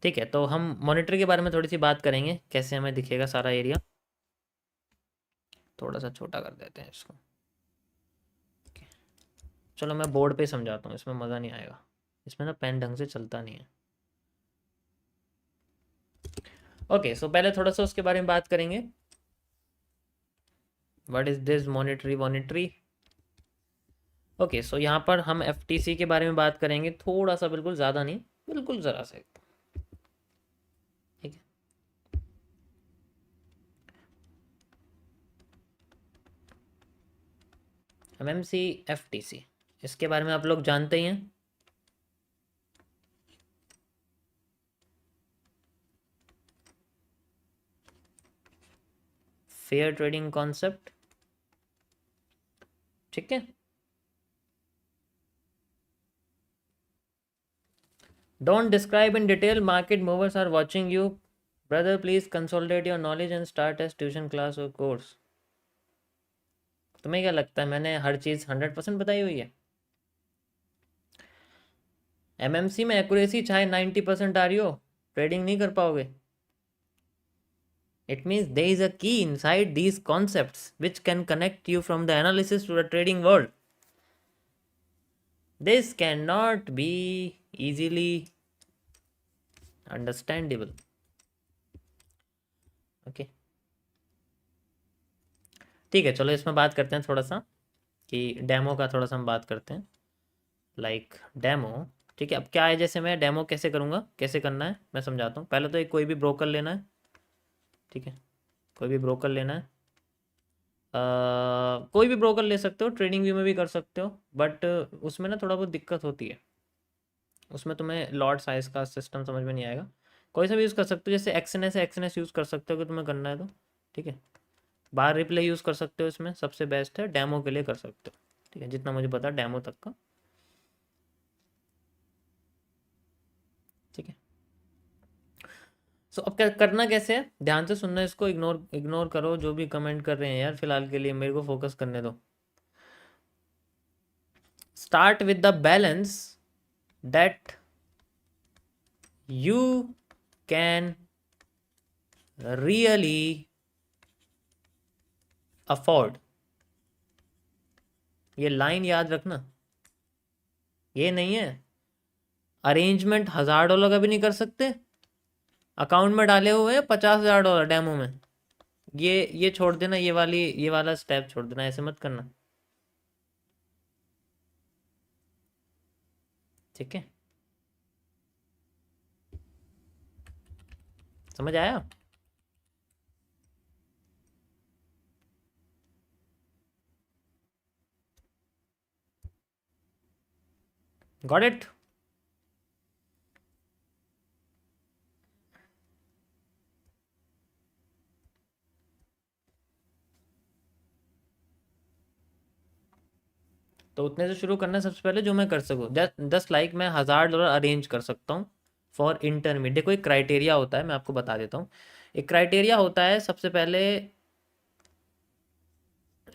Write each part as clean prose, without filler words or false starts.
ठीक है, तो हम मॉनिटर के बारे में थोड़ी सी बात करेंगे, कैसे हमें दिखेगा सारा एरिया। थोड़ा सा छोटा कर देते हैं इसको। चलो मैं बोर्ड पे समझाता हूँ, इसमें मज़ा नहीं आएगा, इसमें ना पेन ढंग से चलता नहीं है। ओके, सो पहले थोड़ा सा उसके बारे में बात करेंगे। What is this monetary. Okay, so यहाँ पर हम एफटीसी के बारे में बात करेंगे, थोड़ा सा, बिल्कुल ज़्यादा नहीं, बिल्कुल ज़रा सा। ठीक है, एमएमसी एफटीसी, इसके बारे में आप लोग जानते ही हैं। फेयर ट्रेडिंग कॉन्सेप्ट, ठीक है। Don't describe in detail, market movers are watching you, brother please consolidate your knowledge and start as tuition class और कोर्स। तुम्हें क्या लगता है मैंने हर चीज़ 100% बताई हुई है? एमएमसी में एक्यूरेसी चाहे 90% आ रही हो, ट्रेडिंग नहीं कर पाओगे। It means there is a key inside these concepts which can connect you from the analysis to the trading world. This cannot be easily understandable. Okay. ठीक है, चलो इसमें बात करते हैं थोड़ा सा, कि डेमो का थोड़ा सा हम बात करते हैं। लाइक डेमो, ठीक है। अब क्या है, जैसे मैं डेमो कैसे करूँगा, कैसे करना है मैं समझाता हूँ। पहले तो एक कोई भी ब्रोकर लेना है, ठीक है, कोई भी ब्रोकर लेना है। कोई भी ब्रोकर ले सकते हो, ट्रेडिंग व्यू में भी कर सकते हो, बट उसमें ना थोड़ा बहुत दिक्कत होती है। उसमें तुम्हें लॉट साइज का सिस्टम समझ में नहीं आएगा। कोई सा भी यूज़ कर सकते हो, जैसे एक्सएनएस यूज़ कर सकते हो कि तुम्हें करना है तो, ठीक है। बार रिप्ले यूज़ कर सकते हो, इसमें सबसे बेस्ट है, डेमो के लिए कर सकते हो, ठीक है, जितना मुझे पता डेमो तक का, ठीक है। सो अब क्या करना, कैसे है, ध्यान से सुनना इसको, इग्नोर इग्नोर करो जो भी कमेंट कर रहे हैं यार, फिलहाल के लिए मेरे को फोकस करने दो। Start with the balance that you can really afford। ये लाइन याद रखना, ये नहीं है अरेंजमेंट $1000 का भी नहीं कर सकते, अकाउंट में डाले हुए हैं $50,000 डेमो में। ये छोड़ देना, ये वाला स्टेप छोड़ देना, ऐसे मत करना, ठीक है। समझ आया? Got it? तो उतने से शुरू करना है सबसे पहले, जो मैं कर सकूँ। 10 लाइक मैं $1000 अरेंज कर सकता हूँ फॉर इंटरमीडिएट। देखो एक क्राइटेरिया होता है, मैं आपको बता देता हूँ। एक क्राइटेरिया होता है सबसे पहले,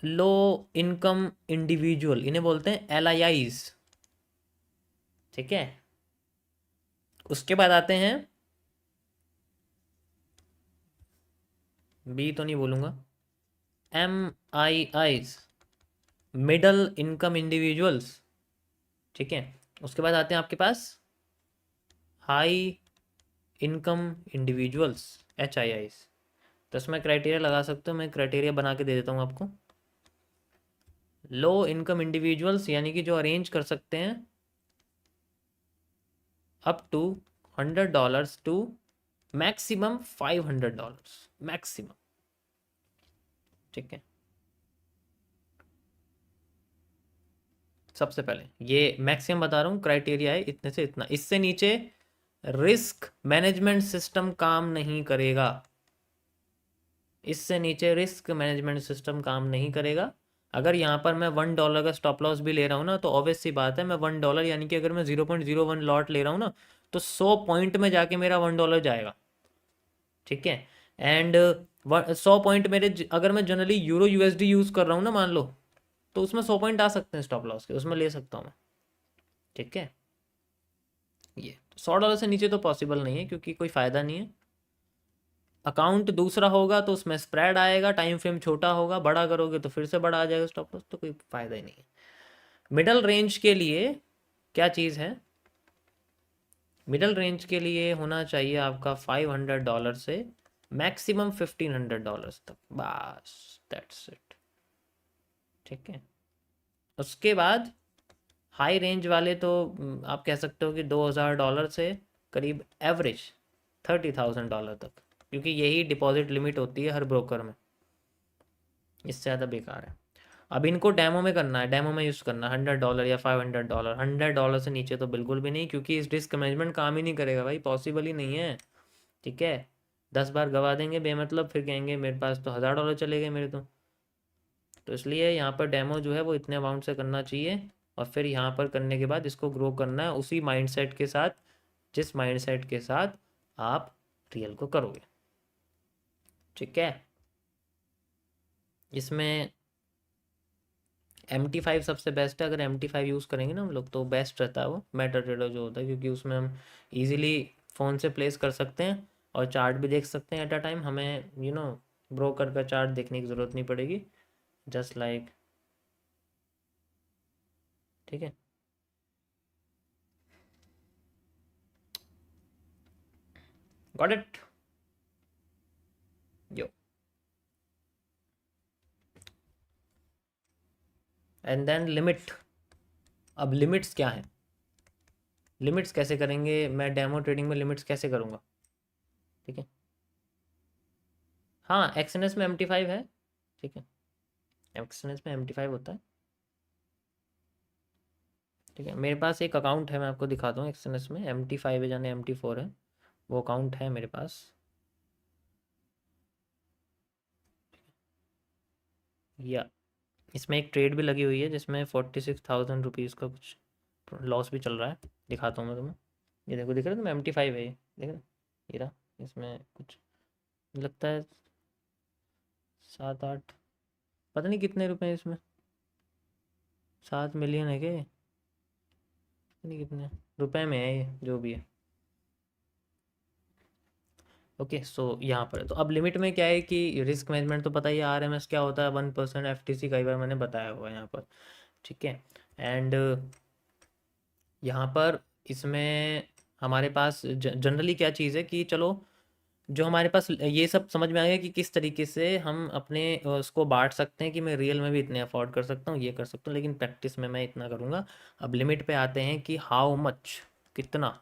लो इनकम इंडिविजुअल, इन्हें बोलते हैं LIIs, ठीक है। उसके बाद आते हैं, बी तो नहीं बोलूंगा, MIIs, मिडल इनकम इंडिविजुअल्स, ठीक है। उसके बाद आते हैं आपके पास हाई इनकम इंडिविजुअल्स, HIIs। तो इसमें क्राइटेरिया लगा सकते हो, मैं क्राइटेरिया बना के दे देता हूँ आपको। लो इनकम इंडिविजुअल्स यानी कि जो अरेंज कर सकते हैं up to $100 to maximum $500 maximum, ठीक है। सबसे पहले ये मैक्सिमम बता रहा हूँ, क्राइटेरिया है इतने से इतना, इससे नीचे रिस्क मैनेजमेंट सिस्टम काम नहीं करेगा, इससे नीचे रिस्क मैनेजमेंट सिस्टम काम नहीं करेगा। अगर यहाँ पर मैं $1 का स्टॉप लॉस भी ले रहा हूँ ना, तो ऑब्वियस सी बात है, मैं $1 यानी कि अगर मैं 0.01 लॉट ले रहा हूँ ना, तो 100 पॉइंट में जाके मेरा $1 जाएगा, ठीक है। एंड 100 पॉइंट मेरे, अगर मैं जनरली यूरो USD यूज़ कर रहा हूँ ना मान लो, तो उसमें 100 पॉइंट आ सकते हैं स्टॉप लॉस के, उसमें ले सकता हूँ मैं, ठीक है। ये $100 से नीचे तो पॉसिबल नहीं है क्योंकि कोई फ़ायदा नहीं है। अकाउंट दूसरा होगा तो उसमें स्प्रेड आएगा, टाइम फ्रेम छोटा होगा, बड़ा करोगे तो फिर से बड़ा आ जाएगा स्टॉप लॉस, तो कोई फ़ायदा ही नहीं है। मिडल रेंज के लिए क्या चीज़ है, मिडल रेंज के लिए होना चाहिए आपका $500 से मैक्सिमम $1500 तक, बस दैट्स इट। ठीक है, उसके बाद हाई रेंज वाले तो आप कह सकते हो कि $2000 से करीब एवरेज $30,000 तक, क्योंकि यही डिपॉजिट लिमिट होती है हर ब्रोकर में, इससे ज़्यादा बेकार है। अब इनको डेमो में करना है, डेमो में यूज़ करना $100 या $500, $100 से नीचे तो बिल्कुल भी नहीं, क्योंकि इस रिस्क मैनेजमेंट काम ही नहीं करेगा भाई, पॉसिबल ही नहीं है। ठीक है, 10 बार गवा देंगे बेमतलब, फिर कहेंगे मेरे पास तो $1000 चले गए मेरे तो इसलिए यहाँ पर डेमो जो है वो इतने अमाउंट से करना चाहिए, और फिर यहाँ पर करने के बाद इसको ग्रो करना है उसी माइंडसेट के साथ जिस माइंडसेट के साथ आप रियल को करोगे। ठीक है, इसमें MT5 सबसे बेस्ट है। अगर MT5 यूज़ करेंगे ना हम लोग तो बेस्ट रहता है वो मेटा ट्रेडर जो होता है, क्योंकि उसमें हम इजीली फ़ोन से प्लेस कर सकते हैं और चार्ट भी देख सकते हैं एट अ टाइम, हमें ब्रोकर का चार्ट देखने की ज़रूरत नहीं पड़ेगी, जस्ट लाइक। ठीक है, got it yo. And then limit. अब लिमिट्स क्या है, लिमिट्स कैसे करेंगे, मैं डेमो ट्रेडिंग में लिमिट्स कैसे करूँगा। ठीक है, हाँ एक्सएनएस में MT5 है। ठीक है, एक्सएनएस में MT5 होता है। ठीक है, मेरे पास एक अकाउंट है, मैं आपको दिखाता हूँ एक्सएनएस में MT5 है जाने MT4 है, वो अकाउंट है मेरे पास। या इसमें एक ट्रेड भी लगी हुई है जिसमें 46,000 रुपीज़ का कुछ लॉस भी चल रहा है, दिखाता हूँ मैं तुम्हें। ये देखो, दिख रहा है तुम्हें MT5 है ये, देख रहे हो? ये रहा, इसमें कुछ लगता है 7-8, पता नहीं कितने रुपए हैं इसमें, 7 मिलियन है क्या ये, पता नहीं कितने रुपए में है ये, जो भी है। ओके, सो यहाँ पर है। तो अब लिमिट में क्या है कि रिस्क मैनेजमेंट तो पता ही है, RMS क्या होता है, 1% FTC, कई बार मैंने बताया हुआ है यहाँ पर। ठीक है, एंड यहाँ पर इसमें हमारे पास जनरली क्या चीज़ है कि चलो, जो हमारे पास ये सब समझ में आ गया कि किस तरीके से हम अपने उसको बांट सकते हैं कि मैं रियल में भी इतने अफोर्ड कर सकता हूँ, ये कर सकता हूँ, लेकिन प्रैक्टिस में मैं इतना करूँगा। अब लिमिट पे आते हैं कि हाउ मच, कितना।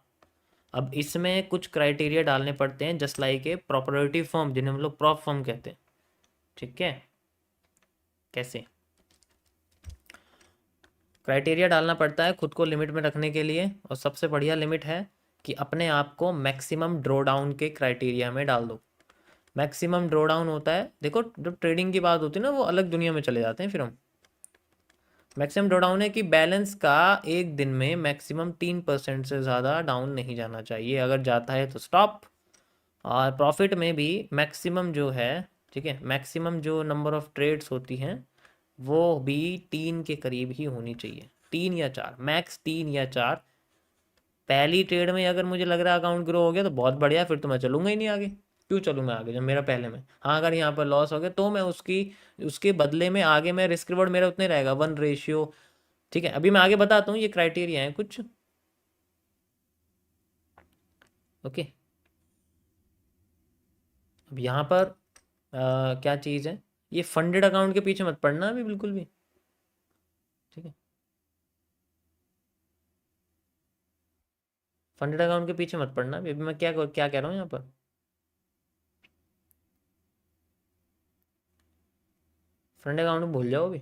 अब इसमें कुछ क्राइटेरिया डालने पड़ते हैं, just like a property firm, जिन्हें हम लोग प्रॉप फर्म कहते हैं। ठीक है, कैसे क्राइटेरिया डालना पड़ता है खुद को लिमिट में रखने के लिए, और सबसे बढ़िया लिमिट है कि अपने आप को मैक्सिमम ड्रॉ डाउन के क्राइटेरिया में डाल दो। मैक्सिमम ड्रॉ डाउन होता है, देखो जब ट्रेडिंग की बात होती है ना, वो अलग दुनिया में चले जाते हैं फिर हम। मैक्सिमम ड्रॉ डाउन है कि बैलेंस का एक दिन में मैक्सिमम 3% से ज़्यादा डाउन नहीं जाना चाहिए, अगर जाता है तो स्टॉप। और प्रॉफिट में भी मैक्सिमम जो है, ठीक है, मैक्सिमम जो नंबर ऑफ ट्रेड्स होती हैं वो भी 3 के करीब ही होनी चाहिए, 3 या 4, मैक्स 3 या 4। पहली ट्रेड में अगर मुझे लग रहा है अकाउंट ग्रो हो गया तो बहुत बढ़िया, फिर तो मैं चलूंगा ही नहीं आगे। क्यों चलूँ मैं आगे जब मेरा पहले में, हाँ अगर यहाँ पर लॉस हो गया तो मैं उसकी उसके बदले में आगे मैं रिस्क रिवॉर्ड मेरा उतने रहेगा 1 रेशियो। ठीक है, अभी मैं आगे बताता हूँ, ये क्राइटेरिया है कुछ। ओके, अब यहाँ पर क्या चीज़ है, ये फंडेड अकाउंट के पीछे मत पड़ना अभी बिल्कुल भी। ठीक है, फंडेड अकाउंट के पीछे मत पड़ना अभी मैं क्या क्या कह रहा हूँ यहाँ पर। फंडेड अकाउंट भूल जाओ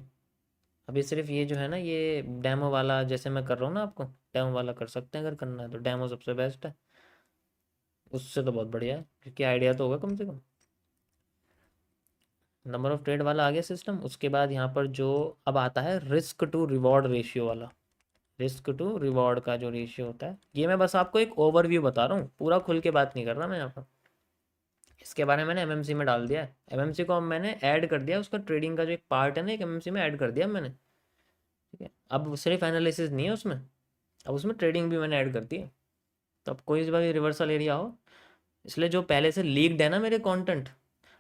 अभी सिर्फ ये जो है ना, ये डेमो वाला जैसे मैं कर रहा हूँ ना आपको, डेमो वाला कर सकते हैं अगर करना है तो, डेमो सबसे बेस्ट है, उससे तो बहुत बढ़िया है क्योंकि आइडिया तो होगा कम से कम। नंबर ऑफ ट्रेड वाला आ गया सिस्टम, उसके बाद यहाँ पर जो अब आता है रिस्क टू रिवॉर्ड रेशियो वाला। रिस्क टू रिवॉर्ड का जो रेशियो होता है, ये मैं बस आपको एक ओवरव्यू बता रहा हूँ, पूरा खुल के बात नहीं कर रहा मैं यहाँ पर। इसके बारे में मैंने एमएमसी में डाल दिया है, एमएमसी को अब मैंने ऐड कर दिया, उसका ट्रेडिंग का जो एक पार्ट है ना, एक एमएमसी में ऐड कर दिया मैंने। ठीक है, अब सिर्फ एनालिसिस नहीं है उसमें, अब उसमें ट्रेडिंग भी मैंने ऐड कर दी है। तो अब कोई भी रिवर्सल एरिया हो, इसलिए जो पहले से लीक्ड है ना मेरे कंटेंट,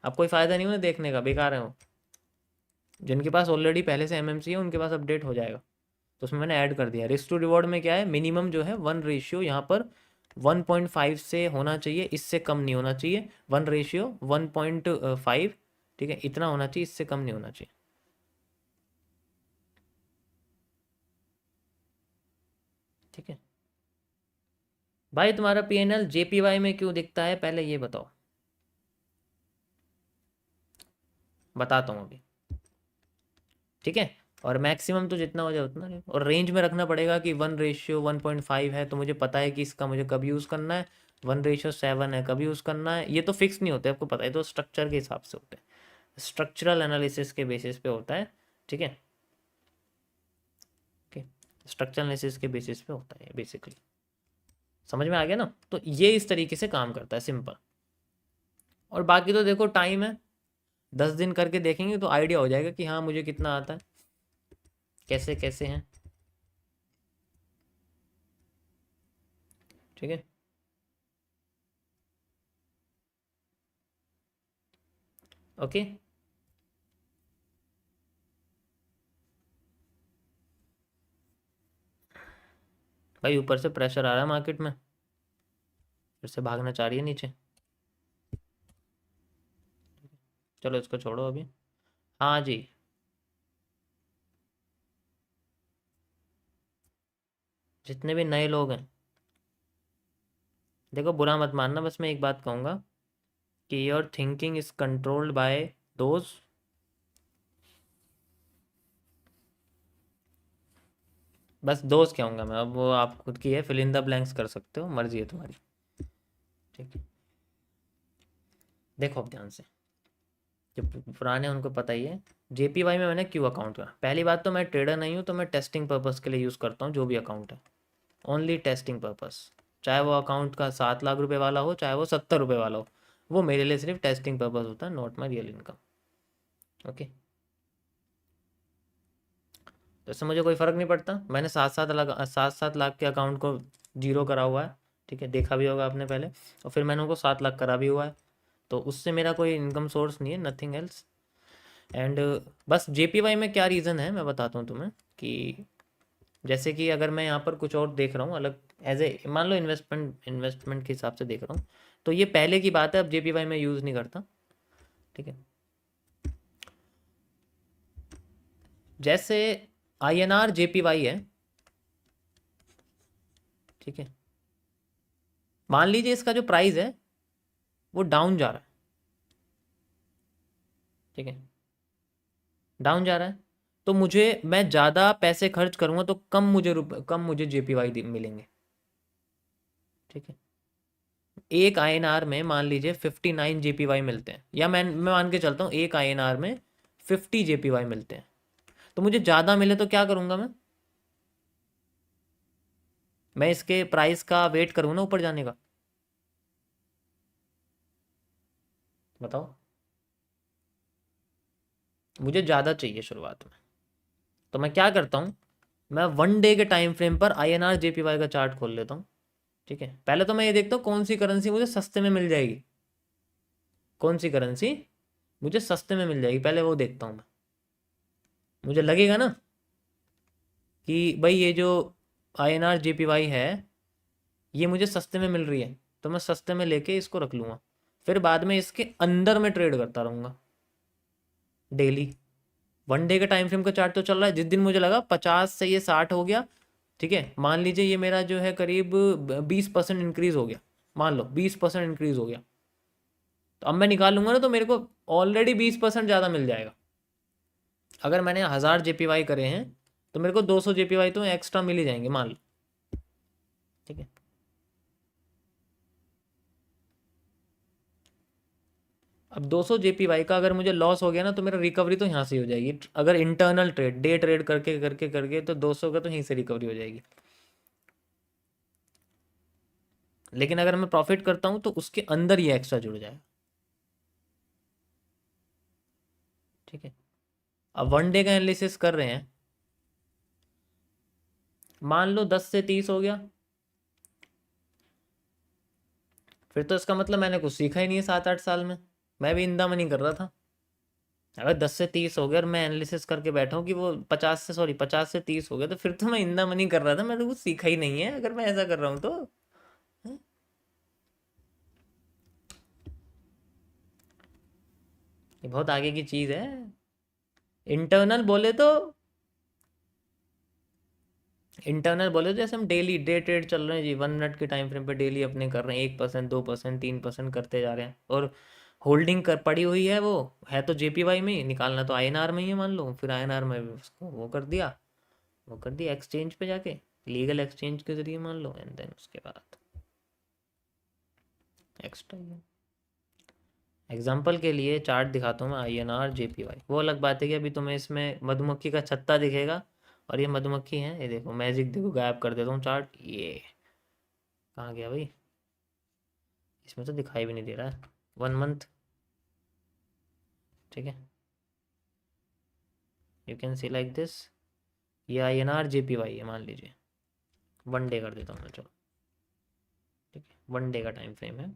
अब कोई फ़ायदा नहीं उन्हें देखने का, बेकार है वो। जिनके पास ऑलरेडी पहले से एमएमसी है उनके पास अपडेट हो जाएगा। तो उसमें मैंने ऐड कर दिया। रिस्क टू रिवॉर्ड में क्या है, मिनिमम जो है 1 रेशियो यहाँ पर 1.5 से होना चाहिए, इससे कम नहीं होना चाहिए। 1 रेशियो 1.5, ठीक है, इतना होना चाहिए, इससे कम नहीं होना चाहिए। ठीक है भाई, तुम्हारा पीएनएल जेपीवाई में क्यों दिखता है, पहले ये बताओ। बताता हूँ अभी, ठीक है। और मैक्सिमम तो जितना हो जाए उतना रहे, और रेंज में रखना पड़ेगा कि 1 रेशियो 1.5 है तो मुझे पता है कि इसका मुझे कब यूज़ करना है। 1 रेशियो 7 है, कब यूज़ करना है, ये तो फिक्स नहीं होते, आपको पता है, तो स्ट्रक्चर के हिसाब से होते हैं, स्ट्रक्चरल एनालिसिस के बेसिस पे होता है। ठीक है, ओके, स्ट्रक्चरल एनालिसिस के बेसिस पे होता है बेसिकली। समझ में आ गया ना, तो ये इस तरीके से काम करता है, सिंपल। और बाकी तो देखो टाइम है, 10 दिन करके देखेंगे तो आइडिया हो जाएगा कि हाँ मुझे कितना आता है, कैसे कैसे हैं। ठीक है, ओके। भाई ऊपर से प्रेशर आ रहा है मार्केट में, फिर से भागना चाह रही है नीचे। चलो इसको छोड़ो अभी। हाँ जी, जितने भी नए लोग हैं, देखो बुरा मत मानना, बस मैं एक बात कहूँगा कि your thinking is controlled by those. बस दोस्त कहूँगा मैं, अब वो आप खुद की है, फिल इन द ब्लैंक्स कर सकते हो, मर्जी है तुम्हारी। ठीक है, देखो अब ध्यान से, जो पुराने हैं उनको पता ही है। जेपीवाई में मैंने क्यों अकाउंट का, पहली बात तो मैं ट्रेडर नहीं हूँ, तो मैं टेस्टिंग पर्पस के लिए यूज़ करता हूँ जो भी अकाउंट है, ओनली टेस्टिंग पर्पस। चाहे वो अकाउंट का 7 लाख रुपए वाला हो, चाहे वो 70 रुपये वाला हो, वो मेरे लिए सिर्फ टेस्टिंग पर्पस होता है, not my real income. Okay, तो इससे मुझे कोई फ़र्क नहीं पड़ता। मैंने 7-7 लाख के अकाउंट को जीरो करा हुआ है, ठीक है, देखा भी होगा आपने पहले, और फिर मैंने उनको 7 लाख करा भी हुआ है, तो उससे मेरा कोई इनकम सोर्स नहीं है, नथिंग एल्स। एंड बस जेपीवाई में क्या रीज़न है मैं बताता हूँ तुम्हें, कि जैसे कि अगर मैं यहाँ पर कुछ और देख रहा हूँ अलग, एज ए मान लो इन्वेस्टमेंट के हिसाब से देख रहा हूँ, तो ये पहले की बात है, अब जेपीवाई में यूज़ नहीं करता। ठीक है, जैसे आईएनआर जेपीवाई है, ठीक है, मान लीजिए इसका जो प्राइस है वो डाउन जा रहा है, ठीक है, डाउन जा रहा है, तो मुझे, मैं ज़्यादा पैसे खर्च करूँगा तो कम मुझे जेपीवाई मिलेंगे। ठीक है, एक आईएनआर में मान लीजिए 59 जेपीवाई मिलते हैं, या मैं मान के चलता हूँ एक आईएनआर में 50 जेपीवाई मिलते हैं, तो मुझे ज़्यादा मिले तो क्या करूँगा मैं इसके प्राइस का वेट करूँ ना ऊपर जाने का, बताओ। मुझे ज़्यादा चाहिए शुरुआत में, तो मैं क्या करता हूँ, मैं 1 डे के टाइम फ्रेम पर आईएनआर जेपीवाई का चार्ट खोल लेता हूँ। ठीक है, पहले तो मैं ये देखता हूँ कौन सी करेंसी मुझे सस्ते में मिल जाएगी, कौन सी करेंसी मुझे सस्ते में मिल जाएगी, पहले वो देखता हूँ मैं। मुझे लगेगा ना कि भाई ये जो आईएनआर जेपीवाई है ये मुझे सस्ते में मिल रही है, तो मैं सस्ते में लेके इसको रख लूँगा, फिर बाद में इसके अंदर में ट्रेड करता रहूँगा डेली। 1 डे के टाइम फ्रेम का चार्ट तो चल रहा है, जिस दिन मुझे लगा 50 से ये 60 हो गया, ठीक है, मान लीजिए ये मेरा जो है करीब 20% इंक्रीज हो गया, मान लो 20% इंक्रीज हो गया, तो अब मैं निकाल लूंगा ना, तो मेरे को ऑलरेडी 20% ज़्यादा मिल जाएगा। अगर मैंने 1000 जेपीवाई करे हैं तो मेरे को 200 जेपीवाई तो एक्स्ट्रा मिल ही जाएंगे, मान लो। ठीक है, अब 200 जेपीवाई का अगर मुझे लॉस हो गया ना, तो मेरा रिकवरी तो यहाँ से हो जाएगी, अगर इंटरनल ट्रेड डे ट्रेड करके करके करके, तो 200 का तो यहीं से रिकवरी हो जाएगी। लेकिन अगर मैं प्रॉफिट करता हूँ तो उसके अंदर ये एक्स्ट्रा जुड़ जाएगा। ठीक है, अब 1 डे का एनालिसिस कर रहे हैं, मान लो 10 से 30 हो गया, फिर तो इसका मतलब मैंने कुछ सीखा ही नहीं है 7-8 साल में। मैं भी इंदा मनी कर रहा था। अगर 10 से 30 हो गया और मैं एनालिसिस करके बैठा हूँ कि वो 50 से 30 हो गया, तो फिर तो मैं इंदा मनी कर रहा था, मैंने कुछ सीखा ही नहीं है अगर मैं ऐसा कर रहा हूँ तो। हम्म, ये बहुत आगे की चीज़ है। इंटरनल बोले तो इंटरनल बोले तो जैसे हम डेली डे ट्रेड चल रहे हैं जी, 1 मिनट के टाइम फ्रेम पे डेली अपने कर रहे हैं, 1%, 2%, 3% करते जा रहे हैं, और होल्डिंग कर पड़ी हुई है। वो है तो जेपीवाई में ही, निकालना तो आईएनआर में ही है मान लो, फिर आईएनआर में उसको वो कर दिया एक्सचेंज पे जाके, लीगल एक्सचेंज के जरिए मान लो, एंड देन उसके बाद एक्स्ट्रा। एग्जाम्पल के लिए चार्ट दिखाता हूँ मैं, आईएनआर जेपीवाई। वो अलग बात है कि अभी तुम्हें इसमें मधुमक्खी का छत्ता दिखेगा, और ये मधुमक्खी है, ये देखो मैजिक, देखो गायब कर देता हूँ चार्ट, ये कहाँ गया भाई, इसमें तो दिखाई भी नहीं दे रहा है। 1 मंथ, ठीक है, you can see like this, ये आईएनआर जेपीवाई है मान लीजिए। 1 डे कर देता हूँ मैं, चलो ठीक है, 1 डे का टाइम फ्रेम है।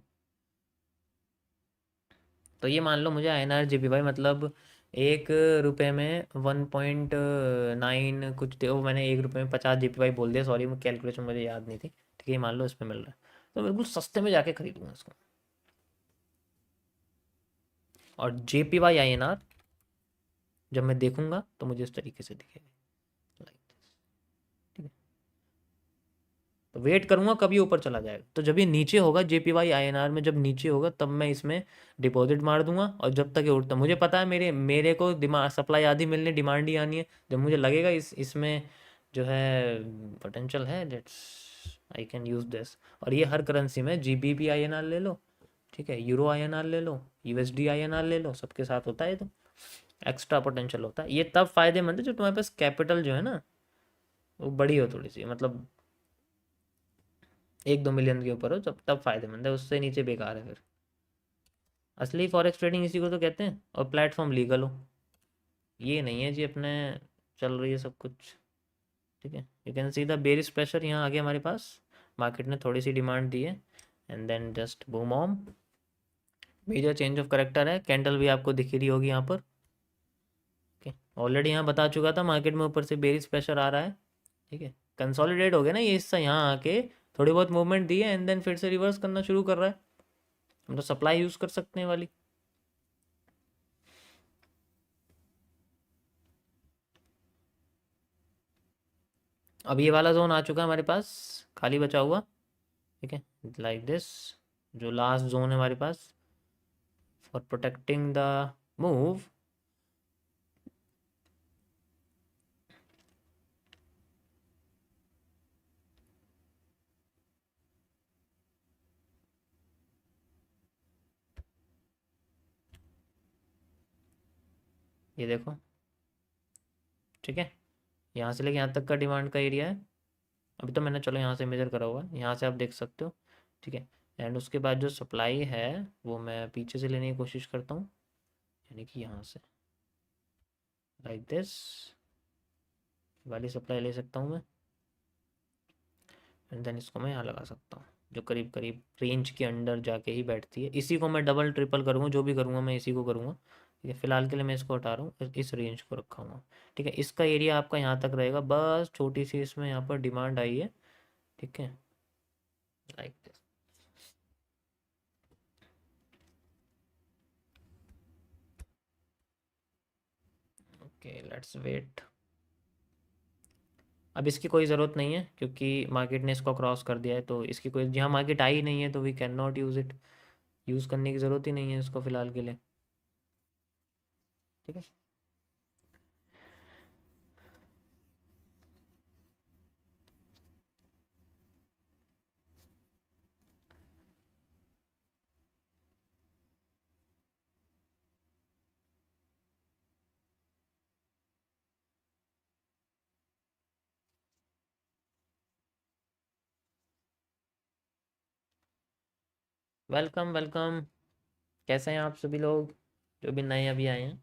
तो ये मान लो मुझे आईएनआर जेपीवाई मतलब 1 रुपये में 1.9 कुछ दे, वो मैंने 1 रुपये में 50 जेपीवाई बोल दिया, सॉरी, मैं कैलकुलेशन मुझे याद नहीं थी, ठीक है, मान लो इसमें मिल रहा है, तो बिल्कुल सस्ते में जाके खरीदूंगा इसको। और जेपीवाई आईएनआर जब मैं देखूंगा तो मुझे इस तरीके से दिखेगा, लाइक दिस, ठीक है। तो वेट करूंगा कभी ऊपर चला जाएगा, तो जब ये नीचे होगा जेपीवाई आईएनआर में, जब नीचे होगा तब मैं इसमें डिपॉजिट मार दूंगा, और जब तक ये उठता, मुझे पता है मेरे मेरे को डिमांड सप्लाई आधी मिलनी, डिमांड ही आनी है। जब मुझे लगेगा इसमें जो है पोटेंशियल है, that's I can use this. और ये हर करेंसी में, जीबीपी आईएनआर ले लो, ठीक है, यूरो आईएनआर ले लो, यूएसडी आईएनआर ले लो, सबके साथ होता है। तो एक्स्ट्रा पोटेंशियल होता है, ये तब फायदेमंद है जो तुम्हारे पास कैपिटल जो है ना वो बड़ी हो थोड़ी सी, मतलब 1-2 मिलियन के ऊपर हो, तब फायदेमंद है, उससे नीचे बेकार है फिर। असली फॉरेक्स ट्रेडिंग इसी को तो कहते हैं, और प्लेटफॉर्म लीगल हो, ये नहीं है जी अपने चल रही है सब कुछ, ठीक है। You can see the bearish pressure यहाँ आ गया हमारे पास, मार्केट ने थोड़ी सी डिमांड दी है, and then just boom on, major change of character है, कैंडल भी आपको दिख रही होगी यहाँ पर, ओके। ऑलरेडी यहाँ बता चुका था मार्केट में ऊपर से बेरिश प्रेशर आ रहा है, ठीक है, कंसोलिडेट हो गया ना ये हिस्सा, यहाँ आके थोड़ी बहुत मूवमेंट दी है, एंड देन फिर से रिवर्स करना शुरू कर रहा है, हम तो सप्लाई यूज़ कर सकते हैं वाली। अब ये वाला जोन आ चुका है हमारे पास, खाली बचा हुआ, ठीक है, लाइक दिस, जो लास्ट जोन है हमारे पास फॉर प्रोटेक्टिंग द मूव। ये देखो, ठीक है, यहाँ से लेके यहाँ तक का डिमांड का एरिया है। अभी तो मैंने चलो यहाँ से मेजर करा हुआ है, यहाँ से आप देख सकते हो, ठीक है। एंड उसके बाद जो सप्लाई है वो मैं पीछे से लेने की कोशिश करता हूँ, यानी कि यहाँ से लाइक दिस वाली सप्लाई ले सकता हूँ मैं, एंड देन इसको मैं यहाँ लगा सकता हूँ, जो करीब करीब रेंज के अंडर जाके ही बैठती है। इसी को मैं डबल ट्रिपल करूँगा, जो भी करूँगा मैं इसी को करूँगा, ठीक है। फिलहाल के लिए मैं इसको हटा रहा हूँ, इस रेंज को रखा हूँ, ठीक है। इसका एरिया आपका यहाँ तक रहेगा, बस छोटी सी इसमें यहाँ पर डिमांड आई है, ठीक है, like this, okay, let's wait. अब इसकी कोई ज़रूरत नहीं है क्योंकि मार्केट ने इसको क्रॉस कर दिया है, तो इसकी कोई, जहाँ मार्केट आई नहीं है तो we can not use it, use करने की ज़रूरत ही नहीं है इसको फ़िलहाल के लिए, ठीक है। वेलकम वेलकम, कैसे हैं आप सभी लोग जो भी नए अभी आए हैं।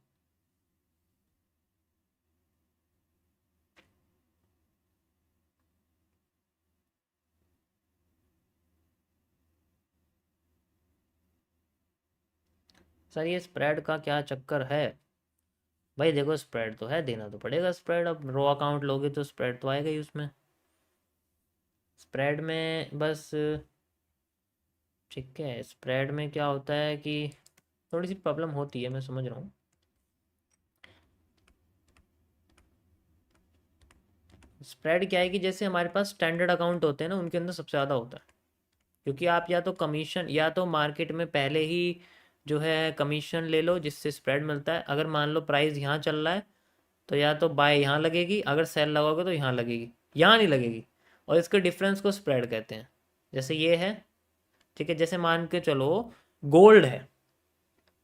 सर ये स्प्रेड का क्या चक्कर है? भाई देखो स्प्रेड तो है, देना तो पड़ेगा स्प्रेड, अब रो अकाउंट लोगे तो स्प्रेड तो आएगा ही उसमें। स्प्रेड में बस, ठीक है, स्प्रेड में क्या होता है कि थोड़ी सी प्रॉब्लम होती है, मैं समझ रहा हूँ। स्प्रेड क्या है कि जैसे हमारे पास स्टैंडर्ड अकाउंट होते हैं ना, उनके अंदर सबसे ज़्यादा होता है, क्योंकि आप या तो कमीशन या तो मार्केट में पहले ही जो है कमीशन ले लो जिससे स्प्रेड मिलता है। अगर मान लो प्राइस यहाँ चल रहा है तो या तो बाय यहाँ लगेगी, अगर सेल लगाओगे तो यहाँ लगेगी, यहाँ नहीं लगेगी, और इसके डिफरेंस को स्प्रेड कहते हैं। जैसे ये है, ठीक है, जैसे मान के चलो गोल्ड है,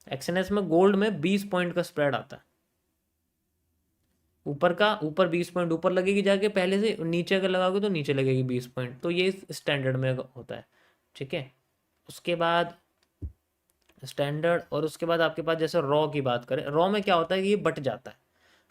एक्सएनएस में गोल्ड में 20 पॉइंट का स्प्रेड आता है, ऊपर का, ऊपर 20 पॉइंट ऊपर लगेगी जाके पहले से, नीचे अगर लगाओगे तो नीचे लगेगी 20 पॉइंट, तो ये स्टैंडर्ड में होता है, ठीक है। उसके बाद स्टैंडर्ड, और उसके बाद आपके पास जैसे रॉ की बात करें, रॉ में क्या होता है कि ये बट जाता है।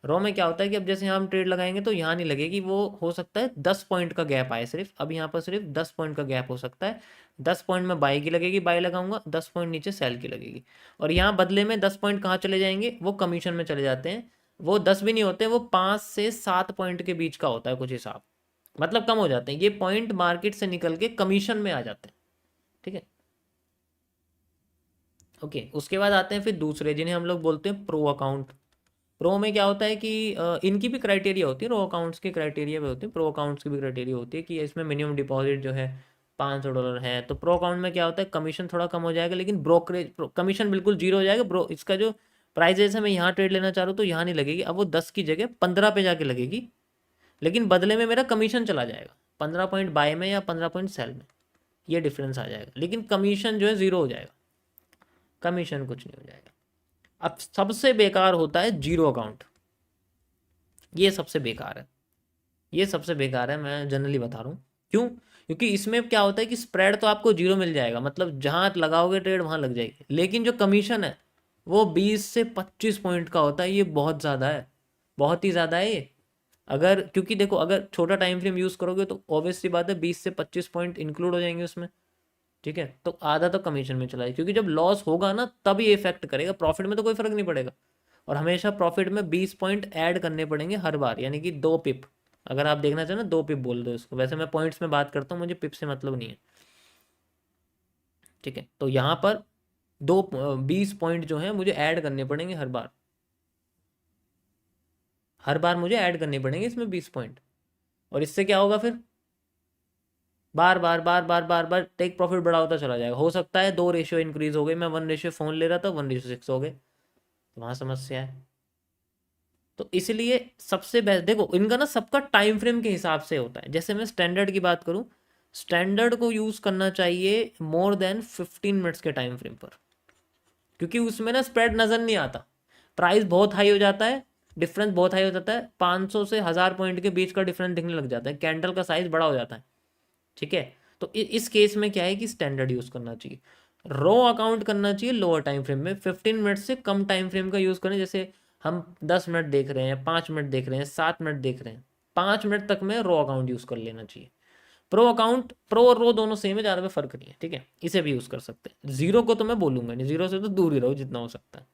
रॉ में क्या होता है कि अब जैसे यहाँ हम ट्रेड लगाएंगे तो यहाँ नहीं लगेगी, वो हो सकता है 10 पॉइंट का गैप आए सिर्फ, अब यहाँ पर सिर्फ 10 पॉइंट का गैप हो सकता है। 10 पॉइंट में बाई की लगेगी, बाई लगाऊंगा, 10 पॉइंट नीचे सेल की लगेगी, और यहाँ बदले में 10 पॉइंट कहाँ चले जाएंगे, वो कमीशन में चले जाते हैं। वो 10 भी नहीं होते, वो 5 से 7 पॉइंट के बीच का होता है कुछ हिसाब, मतलब कम हो जाते हैं ये पॉइंट, मार्केट से निकल के कमीशन में आ जाते हैं, ठीक है। ओके, उसके बाद आते हैं फिर दूसरे जिन्हें हम लोग बोलते हैं प्रो अकाउंट। प्रो में क्या होता है कि इनकी भी क्राइटेरिया होती है, रो अकाउंट्स की क्राइटेरिया भी होती है, प्रो अकाउंट्स की भी क्राइटेरिया होती है कि इसमें मिनिमम डिपॉजिट जो है $500 है। तो प्रो अकाउंट में क्या होता है, कमीशन थोड़ा कम हो जाएगा, लेकिन ब्रोकरेज कमीशन बिल्कुल जीरो हो जाएगा। ब्रो इसका जो प्राइस है, मैं यहाँ ट्रेड लेना चाह रहा हूँ तो यहाँ नहीं लगेगी, अब वो 10 की जगह 15 पे जाके लगेगी, लेकिन बदले में मेरा कमीशन चला जाएगा 15 पॉइंट बाय में या 15 पॉइंट सेल में, ये डिफरेंस आ जाएगा, लेकिन कमीशन जो है ज़ीरो हो जाएगा, कमीशन कुछ नहीं हो जाएगा। अब सबसे बेकार होता है जीरो अकाउंट, ये सबसे बेकार है, ये सबसे बेकार है, मैं जनरली बता रहा हूँ। क्यों? क्योंकि इसमें क्या होता है कि स्प्रेड तो आपको जीरो मिल जाएगा, मतलब जहाँ लगाओगे ट्रेड वहाँ लग जाएगी, लेकिन जो कमीशन है वो 20 से 25 पॉइंट का होता है, ये बहुत ज़्यादा है, बहुत ही ज़्यादा है ये। अगर, क्योंकि देखो अगर छोटा टाइम फ्रेम यूज़ करोगे तो ऑब्वियस सी बात है 20 से 25 पॉइंट इंक्लूड हो जाएंगे उसमें, ठीक है, तो आधा तो कमीशन में चला जाए, क्योंकि जब लॉस होगा ना तब ये इफेक्ट करेगा, प्रॉफिट में तो कोई फर्क नहीं पड़ेगा। और हमेशा प्रॉफिट में 20 पॉइंट ऐड करने पड़ेंगे हर बार, यानी कि 2 पिप, अगर आप देखना चाहें ना 2 पिप बोल दो इसको, वैसे मैं पॉइंट्स में बात करता हूँ, मुझे पिप से मतलब नहीं है, ठीक है। तो यहाँ पर 20 पॉइंट जो है मुझे ऐड करने पड़ेंगे हर बार, हर बार मुझे ऐड करने पड़ेंगे इसमें 20 पॉइंट, और इससे क्या होगा फिर, बार बार बार बार बार बार टेक प्रॉफिट बड़ा होता चला जाएगा। हो सकता है 2 रेशियो इंक्रीज हो गए, मैं 1 रेशियो फोन ले रहा था 1:6 हो गए, तो वहाँ समस्या है। तो इसलिए सबसे बेस्ट देखो, इनका ना सबका टाइम फ्रेम के हिसाब से होता है। जैसे मैं स्टैंडर्ड की बात करूं, स्टैंडर्ड को यूज़ करना चाहिए मोर देन 15 मिनट्स के टाइम फ्रेम पर, क्योंकि उसमें ना स्प्रेड नज़र नहीं आता, प्राइस बहुत हाई हो जाता है, डिफरेंस बहुत हाई हो जाता है, 500 से 1000 पॉइंट के बीच का डिफरेंस दिखने लग जाता है, कैंडल का साइज बड़ा हो जाता है, ठीक है। तो इस केस में क्या है कि स्टैंडर्ड यूज़ करना चाहिए, रो अकाउंट करना चाहिए लोअर टाइम फ्रेम में, 15 मिनट से कम टाइम फ्रेम का यूज़ करें। जैसे हम 10 मिनट देख रहे हैं, 5 मिनट देख रहे हैं, 7 मिनट देख रहे हैं, 5 मिनट तक में रो अकाउंट यूज़ कर लेना चाहिए। प्रो अकाउंट, प्रो और रो दोनों सेम है, ज़्यादा में फ़र्क नहीं है, ठीक है, इसे भी यूज़ कर सकते हैं। जीरो को तो मैं बोलूँगा नहीं, जीरो से तो दूर ही रहो जितना हो सकता है,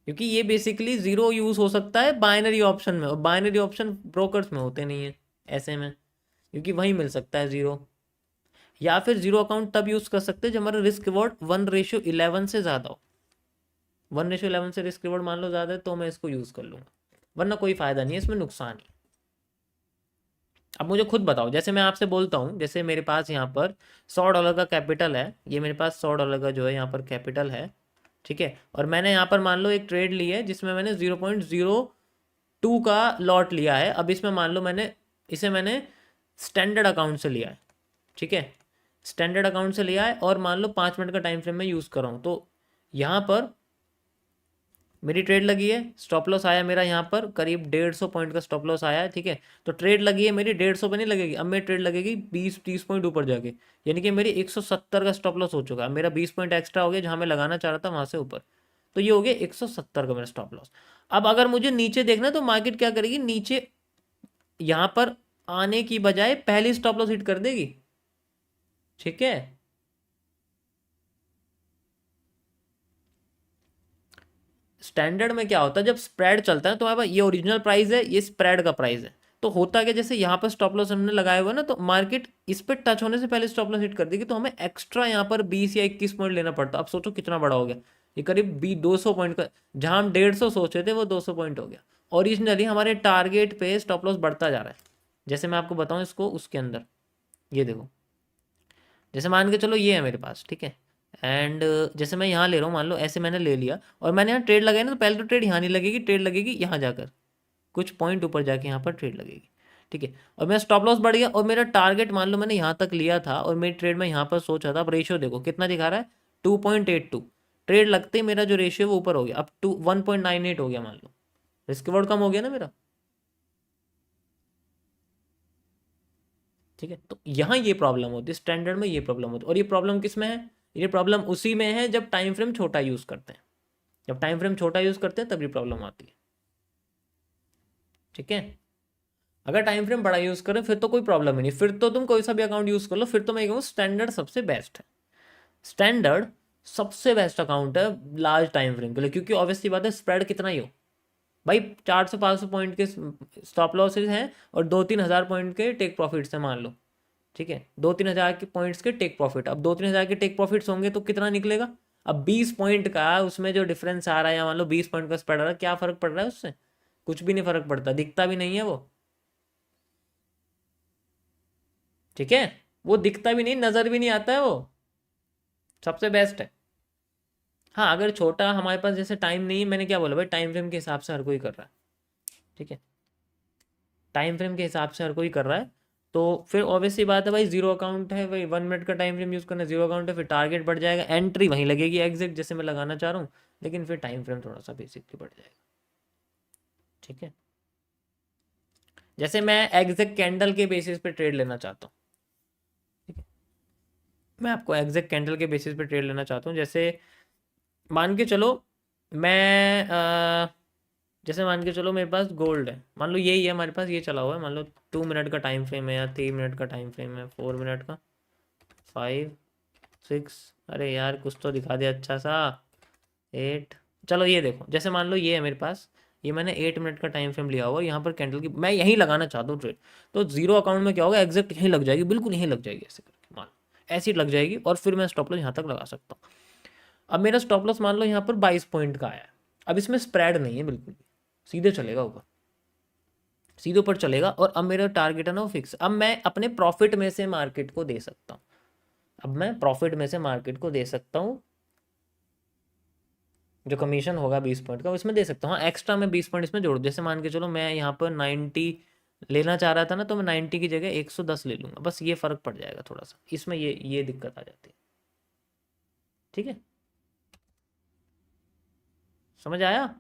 क्योंकि ये बेसिकली जीरो यूज़ हो सकता है बाइनरी ऑप्शन में, और बाइनरी ऑप्शन ब्रोकर्स में होते नहीं है ऐसे में, क्योंकि वहीं मिल सकता है जीरो। या फिर जीरो अकाउंट तब यूज़ कर सकते हैं जब हमारा रिस्क रिवॉर्ड 1:11 से ज़्यादा हो, 1:11 से रिस्क रिवॉर्ड मान लो ज़्यादा है तो मैं इसको यूज़ कर लूँगा, वरना कोई फ़ायदा नहीं है, इसमें नुकसान ही। अब मुझे खुद बताओ, जैसे मैं आपसे बोलता हूँ, जैसे मेरे पास यहाँ पर $100 का कैपिटल है, ये मेरे पास $100 का जो है यहाँ पर कैपिटल है, ठीक है, और मैंने यहाँ पर मान लो एक ट्रेड ली है जिसमें मैंने 0.02 का लॉट लिया है। अब इसमें मान लो मैंने स्टैंडर्ड अकाउंट से लिया है, ठीक है, स्टैंडर्ड अकाउंट से लिया है, और मान लो 5 मिनट का टाइम फ्रेम में यूज़ कर रहा हूँ, तो यहाँ पर मेरी ट्रेड लगी है, स्टॉप लॉस आया मेरा यहाँ पर करीब 150 पॉइंट का स्टॉप लॉस आया है, ठीक है। तो ट्रेड लगी है मेरी 150 पे नहीं लगेगी, अब मेरी ट्रेड लगेगी 20-30 पॉइंट ऊपर जाके, यानी कि मेरी 170 का स्टॉप लॉस हो चुका है, मेरा 20 पॉइंट एक्स्ट्रा हो गया जहाँ मैं लगाना चाह रहा था वहाँ से ऊपर, तो ये हो गया 170 का मेरा स्टॉप लॉस। अब अगर मुझे नीचे देखना है तो मार्केट क्या करेगी, नीचे यहाँ पर आने की बजाय पहली स्टॉप लॉस हिट कर देगी, ठीक है। स्टैंडर्ड में क्या होता है, जब स्प्रेड चलता है तो हमारे पास ये ओरिजिनल प्राइस है, ये स्प्रेड का प्राइस है, तो होता क्या, जैसे यहाँ पर स्टॉप लॉस हमने लगाया हुआ है ना, तो मार्केट इस पर टच होने से पहले स्टॉप लॉस हिट कर देगी, तो हमें एक्स्ट्रा यहाँ पर 20 या 21 पॉइंट लेना पड़ता। अब सोचो कितना बड़ा हो गया, ये करीब 200 पॉइंट का, जहां हम 150 सोच रहे थे वो 200 पॉइंट हो गया। ओरिजिनली हमारे टारगेट पे स्टॉप लॉस बढ़ता जा रहा है। जैसे मैं आपको बताऊं इसको, उसके अंदर ये देखो, जैसे मान के चलो ये है मेरे पास, ठीक है, एंड जैसे मैं यहाँ ले रहा हूँ, मान लो ऐसे मैंने ले लिया और मैंने यहाँ ट्रेड लगाया ना, तो पहले तो ट्रेड यहाँ नहीं लगेगी, ट्रेड लगेगी यहाँ जाकर, कुछ पॉइंट ऊपर जाके यहाँ पर ट्रेड लगेगी, ठीक है। और मेरा स्टॉप लॉस बढ़ गया और मेरा टारगेट मान लो मैंने यहाँ तक लिया था और मेरी ट्रेड में यहाँ पर सोचा था। अब रेशियो देखो कितना दिखा रहा है, 2.82। ट्रेड लगते ही मेरा जो रेशियो वो ऊपर हो गया, अब 1.98 हो गया मान लो, रिस्क रिवॉर्ड कम हो गया ना मेरा, ठीक है। तो यहाँ ये प्रॉब्लम होती है, स्टैंडर्ड में ये प्रॉब्लम होती है। और ये प्रॉब्लम किस में है, ये प्रॉब्लम उसी में है जब टाइम फ्रेम छोटा यूज करते हैं, जब टाइम फ्रेम छोटा यूज करते हैं तभी प्रॉब्लम आती है, ठीक है। अगर टाइम फ्रेम बड़ा यूज करें फिर तो कोई प्रॉब्लम ही नहीं, फिर तो तुम कोई सा भी अकाउंट यूज कर लो, फिर तो मैं कहूँ स्टैंडर्ड सबसे बेस्ट है। स्टैंडर्ड सबसे बेस्ट अकाउंट है लार्ज टाइम फ्रेम के लिए, क्योंकि ऑब्वियसली बात है स्प्रेड कितना ही हो भाई, 400-500 पॉइंट के स्टॉप लॉसेज हैं और 2-3 हज़ार पॉइंट के टेक प्रॉफिट्स हैं मान लो, ठीक है। 2-3 हज़ार के पॉइंट्स के टेक प्रॉफिट, अब 2-3 हज़ार के टेक प्रॉफिट्स होंगे तो कितना निकलेगा। अब 20 पॉइंट का उसमें जो डिफरेंस आ रहा है, या मान लो 20 पॉइंट का स्प्रेड आ रहा है, क्या फर्क पड़ रहा है उससे, कुछ भी नहीं फर्क पड़ता, दिखता भी नहीं है वो, ठीक है। वो दिखता भी नहीं, नजर भी नहीं आता है वो, सबसे बेस्ट है। हाँ अगर छोटा हमारे पास जैसे टाइम नहीं है, मैंने क्या बोला भाई, टाइम फ्रेम के हिसाब से हर कोई कर रहा है, ठीक है, टाइम फ्रेम के हिसाब से हर कोई कर रहा है। तो फिर ऑब्वियसली बात है भाई, जीरो अकाउंट है भाई, 1 मिनट का टाइम फ्रेम यूज़ करना, जीरो अकाउंट है, फिर टारगेट बढ़ जाएगा, एंट्री वहीं लगेगी एग्जैक्ट जैसे मैं लगाना चाह रहा हूँ, लेकिन फिर टाइम फ्रेम थोड़ा सा बेसिकली बढ़ जाएगा, ठीक है। जैसे मैं एग्जैक्ट कैंडल के बेसिस पे ट्रेड लेना चाहता हूँ, ठीक है, मैं आपको एग्जैक्ट कैंडल के बेसिस पे ट्रेड लेना चाहता हूँ। जैसे मान के चलो मैं जैसे मान के चलो मेरे पास गोल्ड है, मान लो यही है हमारे पास, ये चला हुआ है, मान लो 2 मिनट का टाइम फ्रेम है या 3 मिनट का टाइम फ्रेम है, 4 मिनट का, 5, 6, अरे यार कुछ तो दिखा दिया अच्छा सा, 8, चलो ये देखो, जैसे मान लो ये है मेरे पास, ये मैंने 8 मिनट का टाइम फ्रेम लिया हुआ, यहाँ पर कैंडल की मैं यहीं लगाना चाहता हूँ ट्रेड, तो जीरो अकाउंट में क्या होगा, एग्जैक्ट यहीं लग जाएगी, बिल्कुल यहीं लग जाएगी, ऐसे करके मान लो ऐसी लग जाएगी, और फिर मैं स्टॉप लॉस यहाँ तक लगा सकता हूँ। अब मेरा स्टॉप लॉस मान लो यहाँ पर 22 पॉइंट का आया है, अब इसमें स्प्रेड नहीं है बिल्कुल भी, सीधे चलेगा ऊपर, सीधे ऊपर चलेगा, और अब मेरा टारगेट है ना वो फिक्स, अब मैं अपने प्रॉफिट में से मार्केट को दे सकता हूँ, अब मैं प्रॉफिट में से मार्केट को दे सकता हूँ, जो कमीशन होगा 20 पॉइंट का उसमें दे सकता हूँ। हाँ एक्स्ट्रा मैं 20 पॉइंट इसमें जोड़, जैसे मान के चलो मैं यहाँ पर 90 लेना चाह रहा था ना, तो मैं 90 की जगह 110 ले लूँगा, बस ये फ़र्क पड़ जाएगा थोड़ा सा, इसमें ये दिक्कत आ जाती है, ठीक है, समझ आया।